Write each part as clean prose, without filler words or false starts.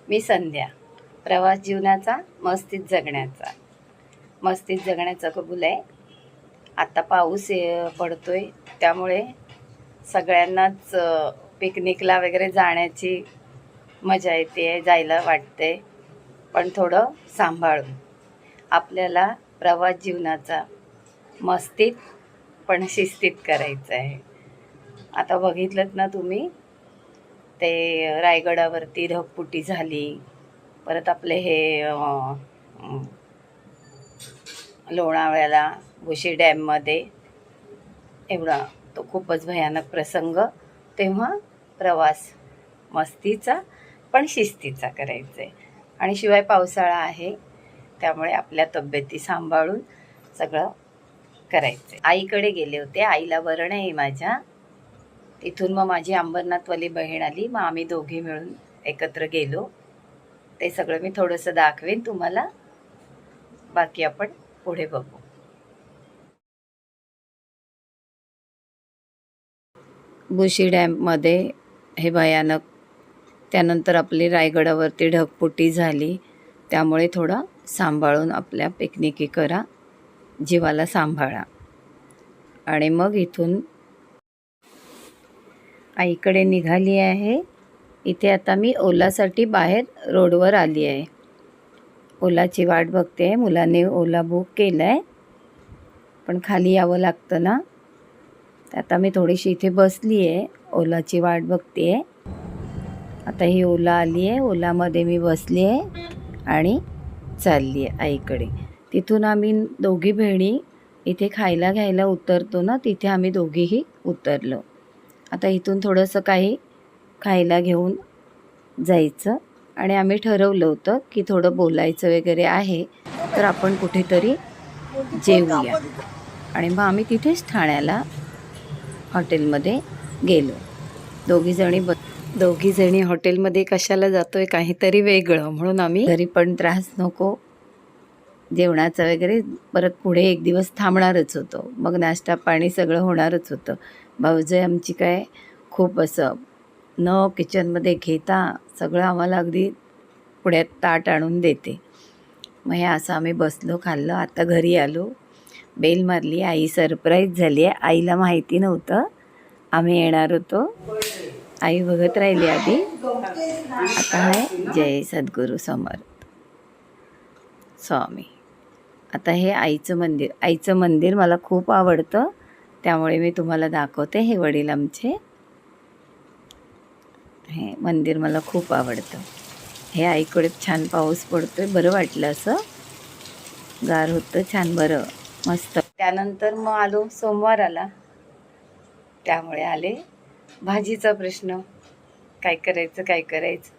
मी संध्या. प्रवास जीवनाचा मस्तीत जगण्याचा कबूल आहे. आता पाऊस पडतोय, त्यामुळे सगळ्यांनाच पिकनिकला वगैरे जाण्याची मजा येते, जायला वाटते, पण थोडं सांभाळून. आपल्याला प्रवास जीवनाचा मस्तीत पण शिस्तीत करायचं आहे. आता बघितलं ना तुम्ही, ते रायगडावरती ढगफुटी झाली, परत आपले हे लोणावळ्याला भुशी डॅममध्ये एवढा तो खूपच भयानक प्रसंग. तेव्हा प्रवास मस्तीचा पण शिस्तीचा करायचा आहे. आणि शिवाय पावसाळा आहे, त्यामुळे आपल्या तब्येती सांभाळून सगळं करायचं आहे. आईकडे गेले होते, आईला बरं नाही माझ्या. तिथून मग माझी अंबरनाथवाली बहीण आली, मग आम्ही दोघी मिळून एकत्र गेलो. ते सगळं मी थोडंसं दाखवेन तुम्हाला, बाकी आपण पुढे बघू. भुशी डॅममध्ये हे भयानक, त्यानंतर आपली रायगडावरती ढगफुटी झाली, त्यामुळे थोडं सांभाळून आपल्या पिकनिकी करा, जीवाला सांभाळा. आणि मग इथून आईकडे निघाली आहे. इथे आता मी ओलासाठी बाहेर रोडवर आली आहे. ओलाची वाट बघते. मुलाने ओला बुक केला आहे, पण खाली यावं लागतं ना. आता मी थोडीशी इथे बसली आहे, ओलाची वाट बघते आहे. आता ही ओला आली आहे, ओलामध्ये मी बसली आहे आणि चालली आहे आईकडे. तिथून आम्ही दोघी बहिणी इथे खायला घ्यायला उतरतो ना, तिथे आम्ही दोघीही उतरलो. आता इथून थोडंसं काही खायला घेऊन जायचं, आणि आम्ही ठरवलं होतं की थोडं बोलायचं वगैरे आहे, तर आपण कुठेतरी जेवूया. आणि मग आम्ही तिथेच ठाण्याला हॉटेलमध्ये गेलो. दोघी जणी हॉटेलमध्ये कशाला जातोय, काहीतरी वेगळं, म्हणून आम्ही घरी पण त्रास नको, जेवणाचं वगैरे परत पुढे एक दिवस थांबणारच होतो, मग नाश्ता पाणी सगळं होणारच होतं. भाऊजाई आमची काय खूप असं न किचनमध्ये घेता सगळं आम्हाला अगदी पुढ्यात ताट आणून देते. मग हे असं आम्ही बसलो, खाल्लं. आता घरी आलो, बेल मारली, आई सरप्राईज झाली आहे. आईला माहिती नव्हतं आम्ही येणार होतो. आई बघत राहिली आधी. आता आहे जय सद्गुरू समर्थ स्वामी. आता हे आईचं मंदिर मला खूप आवडतं, त्यामुळे मी तुम्हाला दाखवते. हे वडील आमचे, हे मंदिर मला खूप आवडतं. हे आईकडे छान पाऊस पडतोय, बरं वाटलं, असं गार होतं, छान, बरं, मस्त. त्यानंतर मग आलो, सोमवार आला, त्यामुळे आले भाजीचा प्रश्न, काय करायचं.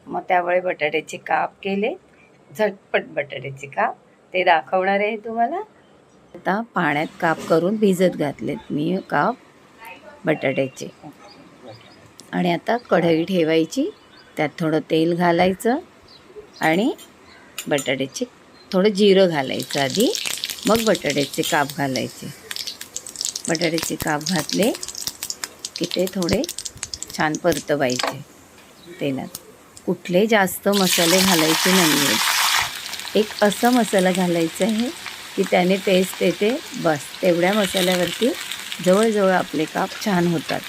मग त्यामुळे बटाट्याचे काप केले, झटपट बटाट्याचे काप, ते दाखवणार आहे तुम्हाला. आता पाण्यात काप करून भिजत घातलेत मी काप बटाट्याचे. आणि आता कढई ठेवायची, त्यात थोडं तेल घालायचं आणि बटाट्याचे थोडं जिरं घालायचं आधी, मग बटाट्याचे काप घालायचे. बटाट्याचे काप घातले की ते थोडे छान परतवायचे तेलात. कुठले जास्त मसाले घालायचे नाही आहेत. एक असा मसाला घालायचा आहे की त्याने टेस्ट येते, बस. तेवढ्या मसाल्यावरती जवळजवळ आपले काप छान होतात.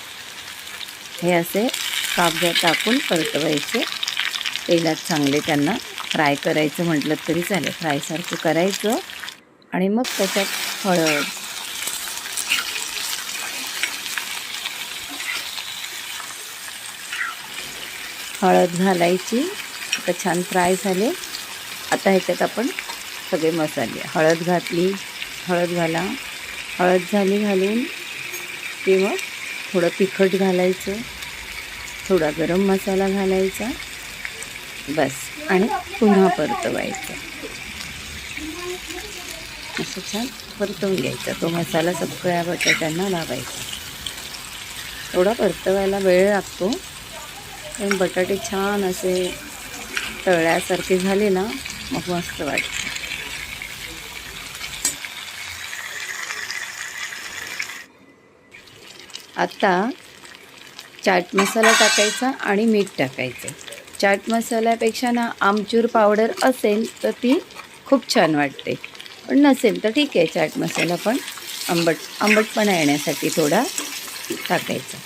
हे असे काप टाकून परतवायचे तेलात, चांगले त्यांना फ्राय करायचं म्हटलं तरी चालेल, फ्रायसारखं करायचं. आणि मग त्याच्यात हळद घालायची. आता छान फ्राय झाले. आता ह्याच्यात आपण सगळे मसाले, हळद घातली, हळद झाली घालून किंवा थोडं तिखट घालायचं, थोडा गरम मसाला घालायचा, बस. आणि पुन्हा परतवायचं, असं छान परतवून घ्यायचा. तो मसाला सगळ्या बटाट्यांना लावायचा. थोडा परतवायला वेळ लागतो, पण बटाटे छान असे तळल्यासारखे झाले ना, मग मस्त वाटतं. आता चाट मसाला टाकायचा आणि मीठ टाकायचं. चाट मसाल्यापेक्षा ना आमचूर पावडर असेल तर ती खूप छान वाटते, पण नसेल तर ठीक आहे, चाट मसाला पण आंबटपणा येण्यासाठी थोडा टाकायचा.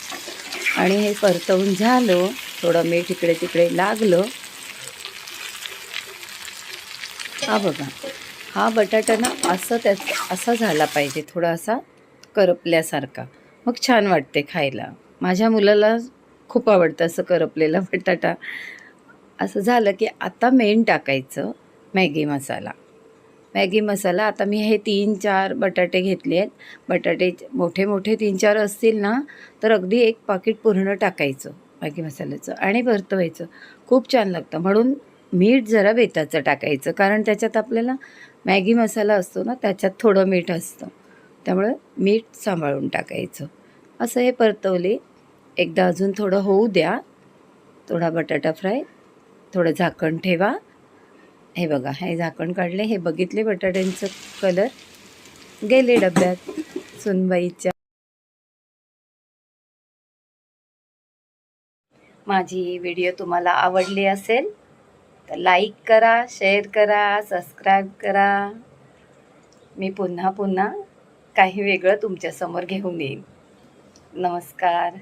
आणि हे परतवून झालं, थोडं मीठ इकडे तिकडे लागलं. हा बघा, हा बटाटा ना असा झाला पाहिजे, थोडा असा करपल्यासारखा, मग छान वाटते खायला. माझ्या मुलाला खूप आवडतं असं करपलेला बटाटा. असं झालं की आता मेन टाकायचं मॅगी मसाला. मॅगी मसाला आता मी हे 3-4 बटाटे घेतले आहेत. बटाटे मोठे मोठे 3-4 असतील ना, तर अगदी एक पाकीट पूर्ण टाकायचं मॅगी मसाल्याचं आणि परतवायचं. खूप छान लागतं. म्हणून मीठ जरा बेताचं टाकायचं, कारण त्याच्यात आपल्याला मॅगी मसाला असतो ना, त्याच्यात थोडं मीठ असतं, त्यामुळे मीठ सांभाळून टाकायचं. असं हे परतवले. एकदा अजून थोडं होऊ द्या, थोडा बटाटा फ्राय, थोडं झाकण ठेवा. हे बघा, हे झाकण काढले, हे बघितले बटाट्यांचं कलर गेले डब्यात सुनबाईच्या. माझी व्हिडिओ तुम्हाला आवडली असेल तर लाईक करा, शेअर करा, सबस्क्राईब करा. मी पुन्हा पुन्हा काही वेगळं तुमच्यासमोर घेऊन येईन. नमस्कार.